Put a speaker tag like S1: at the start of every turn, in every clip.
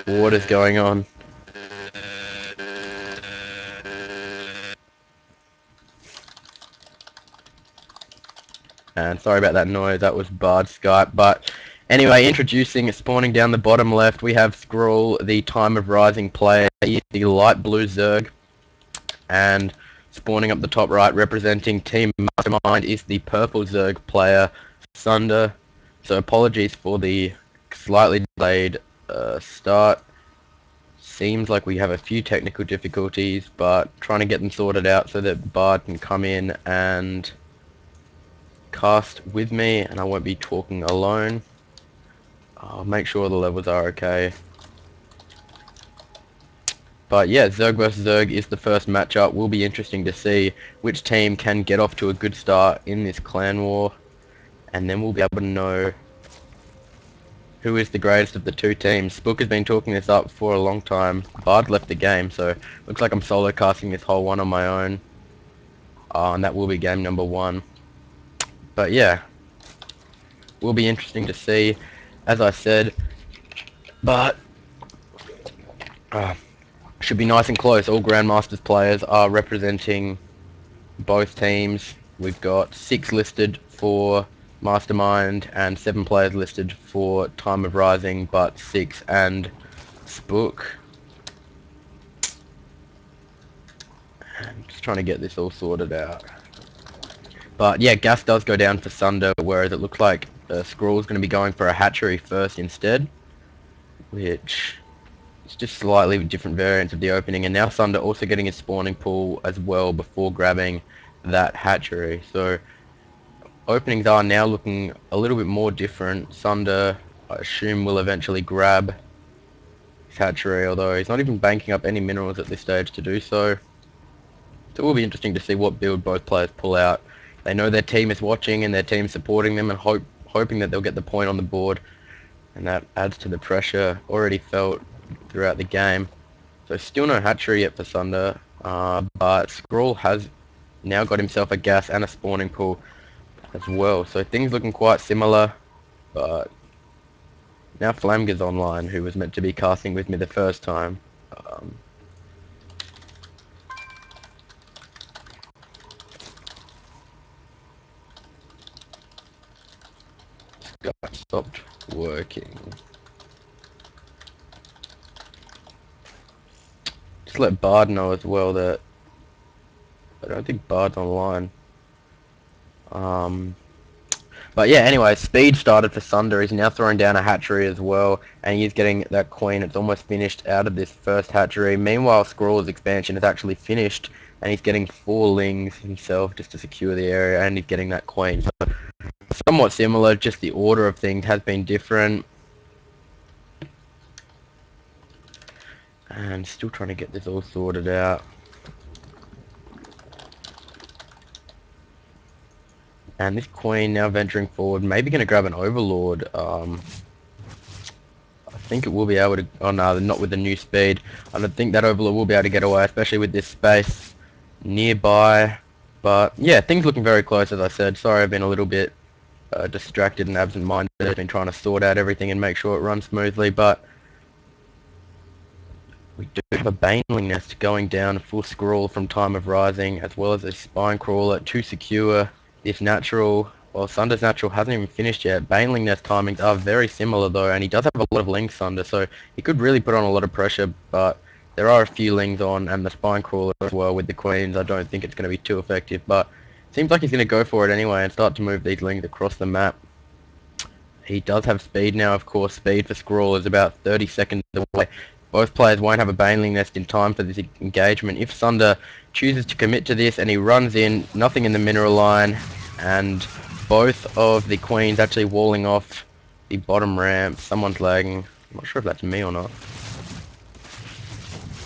S1: What is going on? And sorry about that noise, that was Bard's Skype. But anyway, introducing, spawning down the bottom left, we have Skrull, the Time of Rising player, the light blue Zerg. And spawning up the top right, representing Team Mastermind, is the purple Zerg player, MiSundeR. So apologies for the slightly delayed start. Seems like we have a few technical difficulties, but trying to get them sorted out so that Bard can come in and cast with me and I won't be talking alone. I'll make sure the levels are okay. But yeah, Zerg vs Zerg is the first matchup. Will be interesting to see which team can get off to a good start in this clan war, and then we'll be able to know who is the greatest of the two teams. Spook has been talking this up for a long time. Bard left the game, so looks like I'm solo casting this whole one on my own. And that will be game number 1. But yeah, will be interesting to see, as I said. But should be nice and close. All Grandmasters players are representing both teams. We've got 6 listed for Mastermind and 7 players listed for Time of Rising, but 6 and Spook. I'm just trying to get this all sorted out. But yeah, gas does go down for MiSundeR, whereas it looks like Skrull's going to be going for a hatchery first instead, which is just slightly different variants of the opening. And now MiSundeR also getting his spawning pool as well before grabbing that hatchery. So openings are now looking a little bit more different. MiSundeR, I assume, will eventually grab his hatchery, although he's not even banking up any minerals at this stage to do so. So it will be interesting to see what build both players pull out. They know their team is watching and their team supporting them and hoping that they'll get the point on the board, and that adds to the pressure already felt throughout the game. So still no hatchery yet for MiSundeR, but Skrull has now got himself a gas and a spawning pool as well. So things looking quite similar, but now Flamger's online, who was meant to be casting with me the first time. Skype stopped working. Just let Bard know as well that I don't think Bard's online. But yeah, anyway, speed started for MiSundeR. He's now throwing down a hatchery as well, and he's getting that queen. It's almost finished out of this first hatchery. Meanwhile, Skrull's expansion is actually finished, and he's getting 4 lings himself just to secure the area, and he's getting that queen. So somewhat similar, just the order of things has been different. And still trying to get this all sorted out. And this queen now venturing forward, maybe going to grab an overlord. I think it will be able to. Oh no, not with the new speed. I don't think that overlord will be able to get away, especially with this space nearby. But yeah, things looking very close, as I said. Sorry, I've been a little bit distracted and absent-minded. I've been trying to sort out everything and make sure it runs smoothly. But we do have a Baneling Nest going down, a full Skrull from Time of Rising, as well as a Spine Crawler to secure this natural. Well, MiSundeR's natural hasn't even finished yet. Baneling Nest timings are very similar though, and he does have a lot of lings MiSundeR, so he could really put on a lot of pressure, but there are a few lings on, and the Spine Crawler as well with the queens. I don't think it's going to be too effective, but seems like he's going to go for it anyway and start to move these lings across the map. He does have speed now, of course. Speed for Skrull is about 30 seconds away. Both players won't have a Baneling Nest in time for this engagement. If MiSundeR chooses to commit to this and he runs in, nothing in the mineral line, and both of the queens actually walling off the bottom ramp. Someone's lagging. I'm not sure if that's me or not.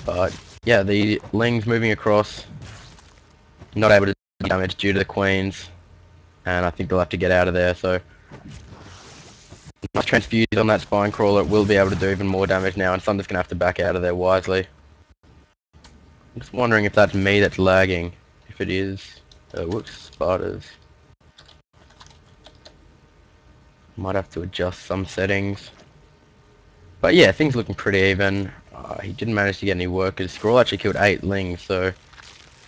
S1: But yeah, the lings moving across, not able to do damage due to the queens, and I think they'll have to get out of there. So nice transfuse on that Spine Crawler. It will be able to do even more damage now, and MiSundeR's gonna have to back out of there wisely. I'm just wondering if that's me that's lagging. If it is, whoops, spiders. Might have to adjust some settings. But yeah, things looking pretty even. He didn't manage to get any workers. Scrawl actually killed 8 lings, so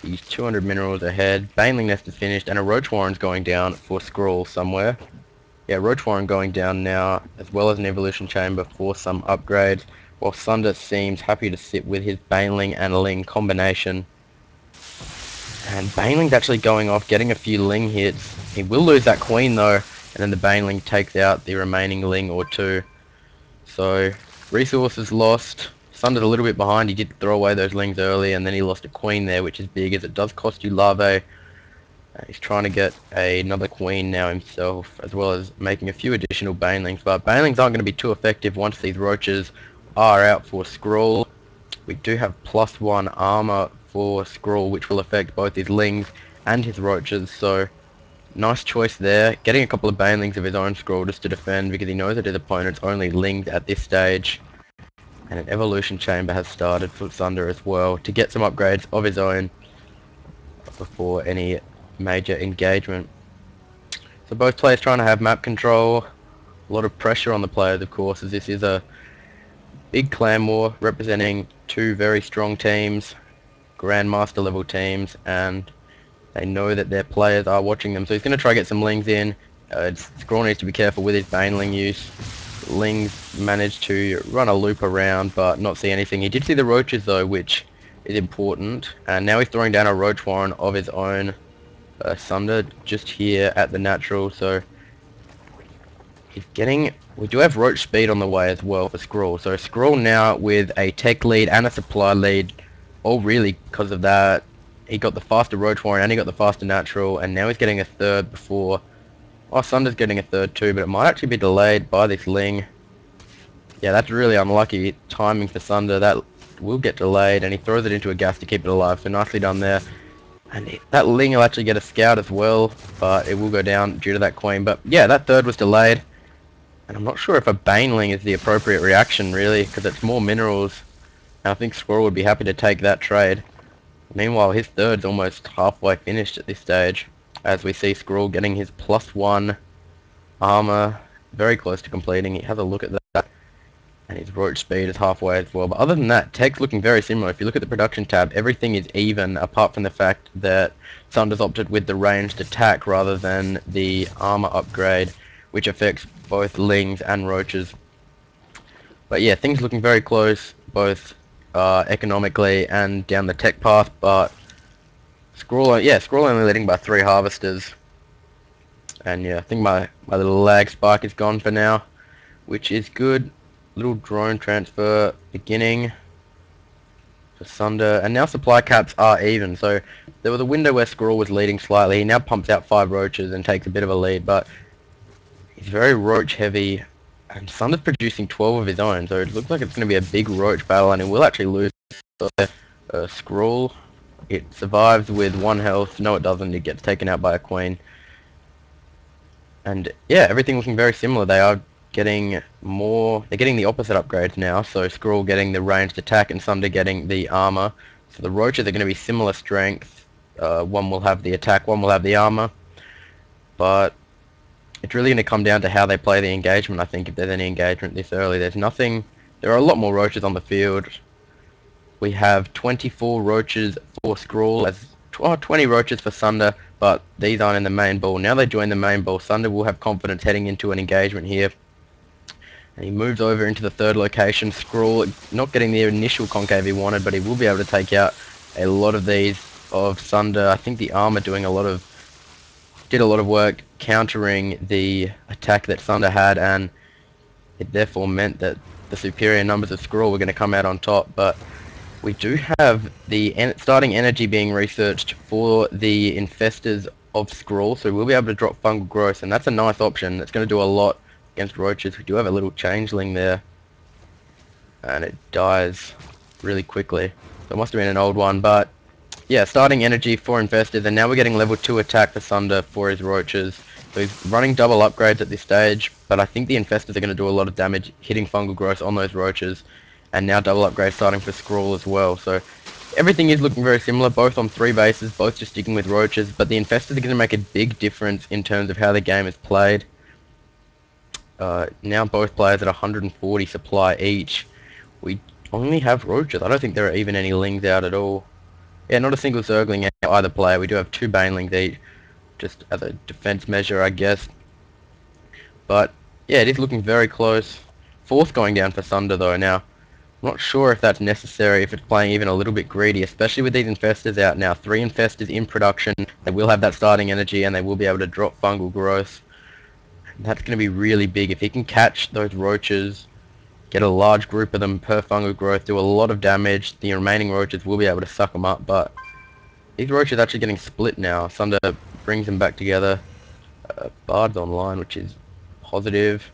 S1: he's 200 minerals ahead. Baneling Nest is finished, and a Roach Warren's going down for Scrawl somewhere. Yeah, Roach Warren going down now, as well as an Evolution Chamber for some upgrades, while MiSundeR seems happy to sit with his Baneling and Ling combination. And Baneling's actually going off, getting a few Ling hits. He will lose that Queen though, and then the Baneling takes out the remaining Ling or 2. So, resources lost. MiSundeR's a little bit behind. He did throw away those Lings early, and then he lost a Queen there, which is big, as it does cost you Larvae. He's trying to get another Queen now himself, as well as making a few additional Banelings. But Banelings aren't going to be too effective once these Roaches are out for Scrawl. We do have +1 armor for Scrawl, which will affect both his Lings and his Roaches, so nice choice there. Getting a couple of Banelings of his own Scrawl just to defend, because he knows that his opponent's only Lings at this stage. And an Evolution Chamber has started for MiSundeR as well, to get some upgrades of his own before any major engagement. So both players trying to have map control. A lot of pressure on the players, of course, as this is a big clan war representing 2 very strong teams, Grandmaster level teams, and they know that their players are watching them. So he's going to try to get some Lings in. Scrawl needs to be careful with his Baneling use. Lings managed to run a loop around but not see anything. He did see the Roaches though, which is important. And now he's throwing down a Roach Warren of his own. MiSundeR just here at the natural, so he's getting... We do have Roach speed on the way as well for Scrawl. So Scrawl now with a tech lead and a supply lead, all really because of that. He got the faster Roach Warren and he got the faster natural, and now he's getting a third before... Oh, MiSundeR's getting a third too, but it might actually be delayed by this Ling. Yeah, that's really unlucky timing for MiSundeR. That will get delayed, and he throws it into a gas to keep it alive, so nicely done there. And that Ling will actually get a scout as well, but it will go down due to that Queen. But yeah, that third was delayed. And I'm not sure if a Baneling is the appropriate reaction, really, because it's more minerals. And I think Scrawl would be happy to take that trade. Meanwhile, his third's almost halfway finished at this stage, as we see Scrawl getting his +1 armor, very close to completing. He has a look at that, and his Roach speed is halfway as well. But other than that, tech's looking very similar. If you look at the production tab, everything is even, apart from the fact that MiSundeR's opted with the ranged attack rather than the armor upgrade, which affects both Lings and Roaches. But yeah, things looking very close, both economically and down the tech path. But Scrawl only leading by 3 harvesters. And yeah, I think my little lag spike is gone for now, which is good. Little drone transfer beginning for MiSundeR, and now supply caps are even. So there was a window where Scrawl was leading slightly. He now pumps out 5 Roaches and takes a bit of a lead, but he's very Roach heavy, and MiSundeR's producing 12 of his own, so it looks like it's going to be a big Roach battle, and he will actually lose. Scrawl, it survives with 1 health. No, it doesn't. It gets taken out by a Queen. And yeah, everything looking very similar. They are getting more... They're getting the opposite upgrades now. So Scrawl getting the ranged attack and MiSundeR getting the armor. So the Roaches are going to be similar strength. One will have the attack, one will have the armor. But it's really going to come down to how they play the engagement, I think, if there's any engagement this early. There's nothing... There are a lot more Roaches on the field. We have 24 Roaches for Scrawl, as 20 Roaches for MiSundeR, but these aren't in the main ball. Now they join the main ball, MiSundeR will have confidence heading into an engagement here. And he moves over into the 3rd location. Scrawl not getting the initial concave he wanted, but he will be able to take out a lot of these of MiSundeR. I think the armor did a lot of work countering the attack that MiSundeR had, and it therefore meant that the superior numbers of Scrawl were going to come out on top. But we do have the starting energy being researched for the infestors of Scrawl, so we'll be able to drop fungal growth, and that's a nice option. That's going to do a lot against Roaches. We do have a little changeling there, and it dies really quickly. So it must have been an old one, but yeah, starting energy for infestors, and now we're getting level 2 attack for MiSundeR for his Roaches. So he's running double upgrades at this stage, but I think the infestors are going to do a lot of damage hitting fungal growth on those Roaches. And now double upgrade starting for Scrawl as well. So everything is looking very similar, both on 3 bases, both just sticking with Roaches, but the infestors are going to make a big difference in terms of how the game is played. Now both players at 140 supply each. We only have roaches. I don't think there are even any lings out at all. Yeah, not a single zergling out either player. We do have 2 banelings each, just as a defense measure, I guess. But yeah, it is looking very close. Fourth going down for Sunder though now. I'm not sure if that's necessary, if it's playing even a little bit greedy, especially with these infestors out now. 3 infestors in production. They will have that starting energy and they will be able to drop fungal growth. That's going to be really big. If he can catch those roaches, get a large group of them per fungal growth, do a lot of damage, the remaining roaches will be able to suck them up, but these roaches are actually getting split now. Sunder brings them back together. Bard's online, which is positive.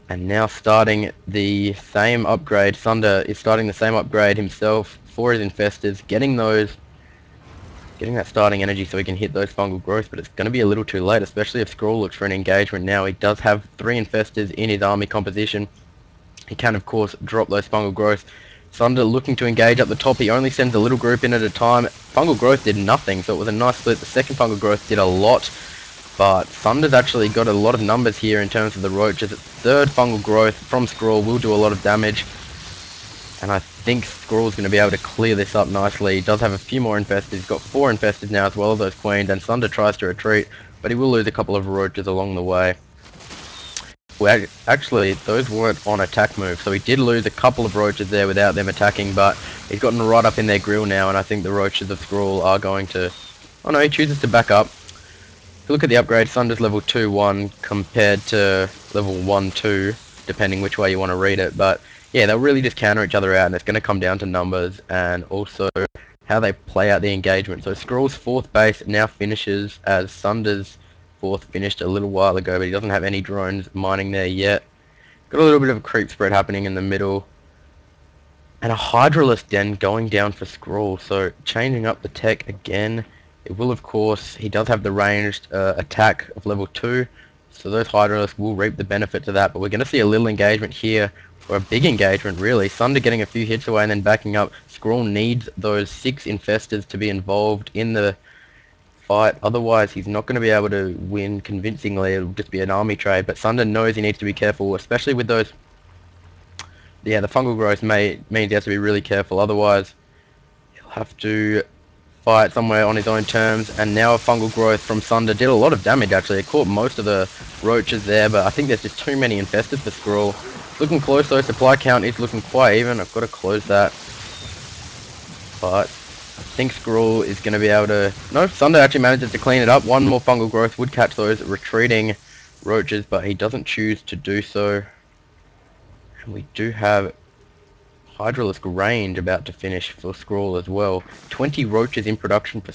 S1: And now starting the same upgrade. Sunder is starting the same upgrade himself for his infestors, getting that starting energy so he can hit those fungal growth, but it's going to be a little too late, especially if Skrull looks for an engagement now. He does have 3 infestors in his army composition. He can, of course, drop those fungal growth. Sunder looking to engage up the top. He only sends a little group in at a time. Fungal growth did nothing, so it was a nice split. The second fungal growth did a lot, but Sunder's actually got a lot of numbers here in terms of the roaches. Third fungal growth from Skrull will do a lot of damage, and I think Skrull's going to be able to clear this up nicely. He does have a few more infestors. He's got 4 infestors now as well as those queens, and Sunder tries to retreat, but he will lose a couple of roaches along the way. Well, actually, those weren't on attack move, so he did lose a couple of roaches there without them attacking, but he's gotten right up in their grill now, and I think the roaches of Skrull are going to... Oh no, he chooses to back up. If you look at the upgrade, Sunder's level 2-1 compared to level 1-2, depending which way you want to read it, but yeah, they'll really just counter each other out, and it's going to come down to numbers, and also how they play out the engagement. So Skrull's 4th base now finishes as Sunder's 4th finished a little while ago, but he doesn't have any drones mining there yet. Got a little bit of a creep spread happening in the middle. And a Hydralisk Den going down for Skrull, so changing up the tech again. It will, of course, he does have the ranged attack of level 2, so those Hydralisks will reap the benefits of that, but we're going to see a little engagement here, or a big engagement really. Sunder getting a few hits away and then backing up. Skrull needs those 6 infestors to be involved in the fight, otherwise he's not going to be able to win convincingly. It'll just be an army trade, but Sunder knows he needs to be careful, especially with those... Yeah, the fungal growth means he has to be really careful, otherwise he'll have to fight somewhere on his own terms. And now a fungal growth from Sunder did a lot of damage actually. It caught most of the roaches there, but I think there's just too many infestors for Skrull. Looking close though, supply count is looking quite even. I've got to close that, but I think Skrull is going to be able to... No, Sunder actually manages to clean it up. 1 more fungal growth would catch those retreating roaches, but he doesn't choose to do so. And we do have Hydralisk range about to finish for Skrull as well. 20 roaches in production for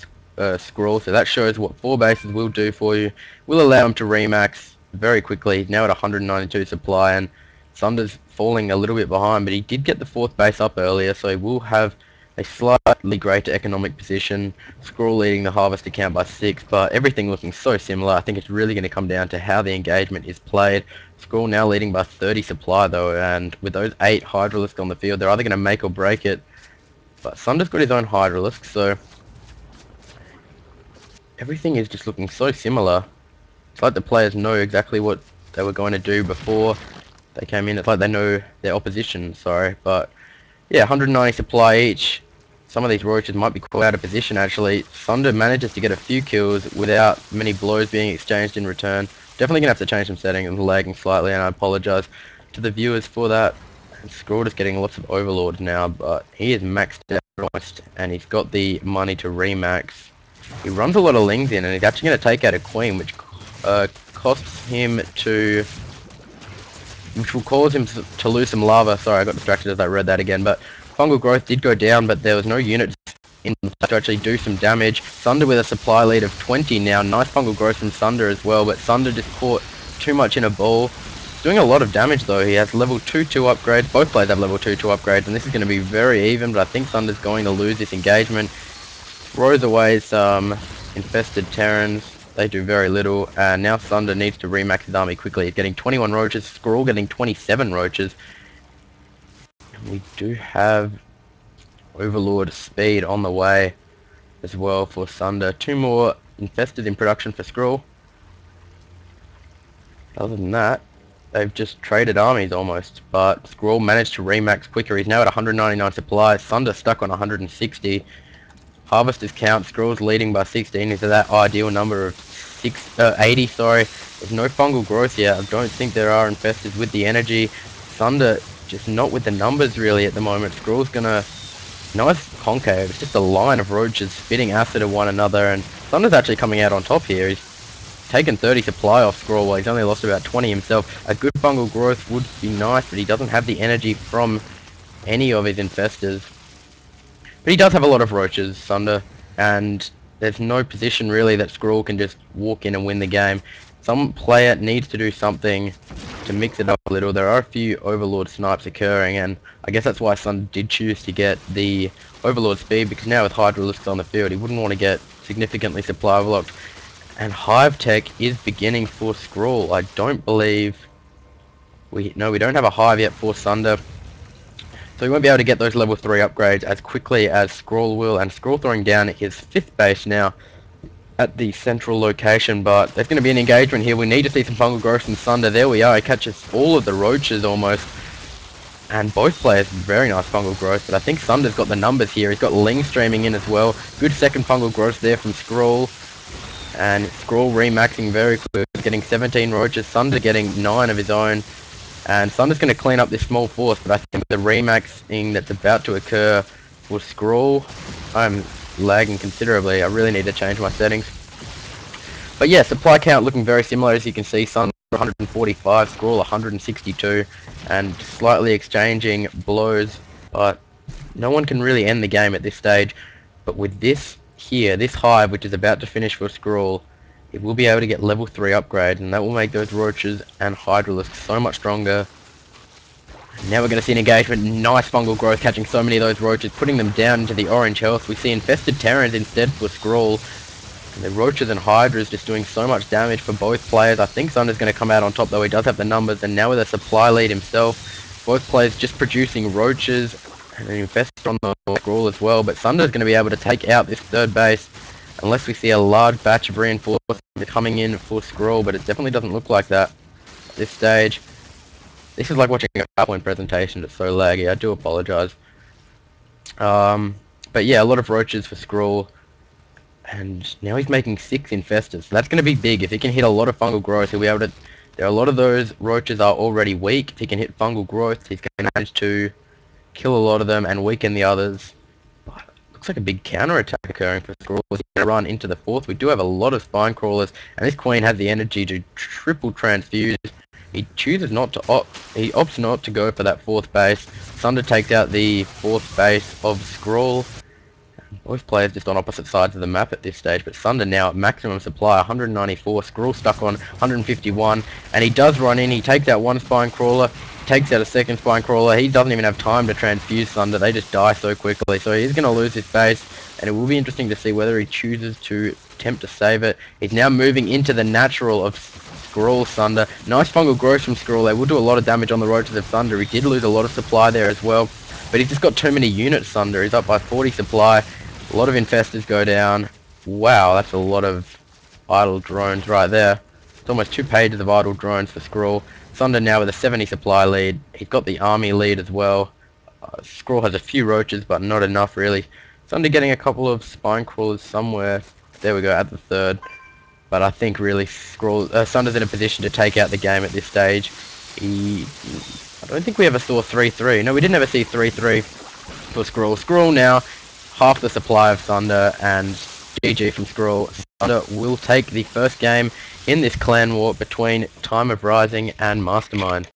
S1: Skrull, so that shows what 4 bases will do for you. Will allow him to remax very quickly. Now at 192 supply, and Sunder's falling a little bit behind, but he did get the 4th base up earlier, so he will have a slightly greater economic position. Skrull leading the harvest account by 6, but everything looking so similar. I think it's really going to come down to how the engagement is played. Skrull now leading by 30 supply though, and with those 8 Hydralisks on the field, they're either going to make or break it. But Sunder's got his own Hydralisk, so everything is just looking so similar. It's like the players know exactly what they were going to do before they came in. It's like they know their opposition, sorry, but yeah, 190 supply each. Some of these roaches might be quite out of position actually. Sunder manages to get a few kills without many blows being exchanged in return. Definitely going to have to change some settings. I'm lagging slightly, and I apologise to the viewers for that. And Skrull is getting lots of overlords now, but he is maxed out almost, and he's got the money to remax. He runs a lot of lings in, and he's actually going to take out a queen, which costs him to... which will cause him to lose some lava. Sorry, I got distracted as I read that again, but fungal growth did go down, but there was no units in to actually do some damage. Sunder with a supply lead of 20 now. Nice fungal growth from Sunder as well, but Sunder just caught too much in a ball. Doing a lot of damage though. He has level 2-2 upgrades. Both players have level 2-2 upgrades, and this is going to be very even, but I think Sunder's going to lose this engagement. Throws away some infested Terrans. They do very little, and now Sunder needs to remax his army quickly. He's getting 21 roaches, Skrull getting 27 roaches. And we do have Overlord speed on the way as well for Sunder. 2 more infested in production for Skrull. Other than that, they've just traded armies almost, but MiSundeR managed to remax quicker. He's now at 199 supplies. MiSundeR stuck on 160. Harvesters count. MiSundeR's leading by 16 into that ideal number of 80. Sorry, there's no fungal growth yet. I don't think there are infestors with the energy. MiSundeR just not with the numbers really at the moment. MiSundeR's gonna nice concave. It's just a line of roaches spitting acid at one another, and MiSundeR's actually coming out on top here. He's taken 30 supply off MiSundeR while he's only lost about 20 himself. A good fungal growth would be nice, but he doesn't have the energy from any of his infestors. But he does have a lot of roaches, MiSundeR, and there's no position really that MiSundeR can just walk in and win the game. Some player needs to do something to mix it up a little. There are a few Overlord snipes occurring, and I guess that's why MiSundeR did choose to get the Overlord speed, because now with Hydralisks on the field, he wouldn't want to get significantly supply overlocked. And Hive Tech is beginning for MiSundeR. I don't believe we don't have a Hive yet for MiSundeR. So he won't be able to get those level 3 upgrades as quickly as MiSundeR will, and MiSundeR throwing down his 5th base now at the central location, but there's going to be an engagement here. We need to see some fungal growth from MiSundeR. There we are, he catches all of the roaches almost, and both players very nice fungal growth, but I think MiSundeR's got the numbers here. He's got Ling streaming in as well. Good second fungal growth there from MiSundeR, and MiSundeR remaxing very quick, getting 17 roaches, MiSundeR getting 9 of his own. And MiSundeR's going to clean up this small force, but I think the remaxing that's about to occur for MiSundeR, I'm lagging considerably. I really need to change my settings. But yeah, supply count looking very similar. As you can see, MiSundeR 145, MiSundeR 162, and slightly exchanging blows, but no one can really end the game at this stage. But with this here, this hive, which is about to finish for MiSundeR, it will be able to get level 3 upgrades, and that will make those roaches and Hydralisks so much stronger. Now we're going to see an engagement. Nice fungal growth, catching so many of those roaches, putting them down into the orange health. We see infested Terrans instead for MiSundeR. And the roaches and Hydras just doing so much damage for both players. I think MiSundeR's going to come out on top, though. He does have the numbers, and now with a supply lead himself, both players just producing roaches and an infestor on the MiSundeR as well. But MiSundeR's going to be able to take out this 3rd base, unless we see a large batch of reinforcements coming in for MiSundeR, but it definitely doesn't look like that at this stage. This is like watching a PowerPoint presentation. It's so laggy. I do apologize. But yeah, a lot of roaches for MiSundeR, and now he's making 6 infestors. So that's going to be big. If he can hit a lot of fungal growth, he'll be able to. There are a lot of those roaches are already weak. If he can hit fungal growth, he's going to manage to kill a lot of them and weaken the others. Looks like a big counter-attack occurring for MiSundeR. He's going to run into the 4th. We do have a lot of spine crawlers, and this queen has the energy to triple transfuse. He chooses not to he opts not to go for that 4th base. MiSundeR takes out the 4th base of MiSundeR. Both players just on opposite sides of the map at this stage, but MiSundeR now at maximum supply, 194. MiSundeR stuck on 151, and he does run in. He takes out 1 spine crawler, takes out a 2nd spine crawler. He doesn't even have time to transfuse MiSundeR. They just die so quickly, so he's going to lose his base, and it will be interesting to see whether he chooses to attempt to save it. He's now moving into the natural of MiSundeR. Nice fungal growth from MiSundeR. They will do a lot of damage on the roaches of MiSundeR. He did lose a lot of supply there as well, but he's just got too many units. MiSundeR, he's up by 40 supply. A lot of infestors go down. Wow, that's a lot of idle drones right there. It's almost 2 pages of idle drones for MiSundeR. MiSundeR now with a 70 supply lead. He's got the army lead as well. MiSundeR has a few roaches, but not enough really. MiSundeR getting a couple of spine crawlers somewhere. There we go, at the 3rd. But I think really MiSundeR's in a position to take out the game at this stage. I don't think we ever saw 3-3. No, we didn't ever see 3-3 for MiSundeR. MiSundeR now half the supply of MiSundeR, and GG from MiSundeR. MiSundeR will take the first game in this clan war between Time of Rising and Mastermind.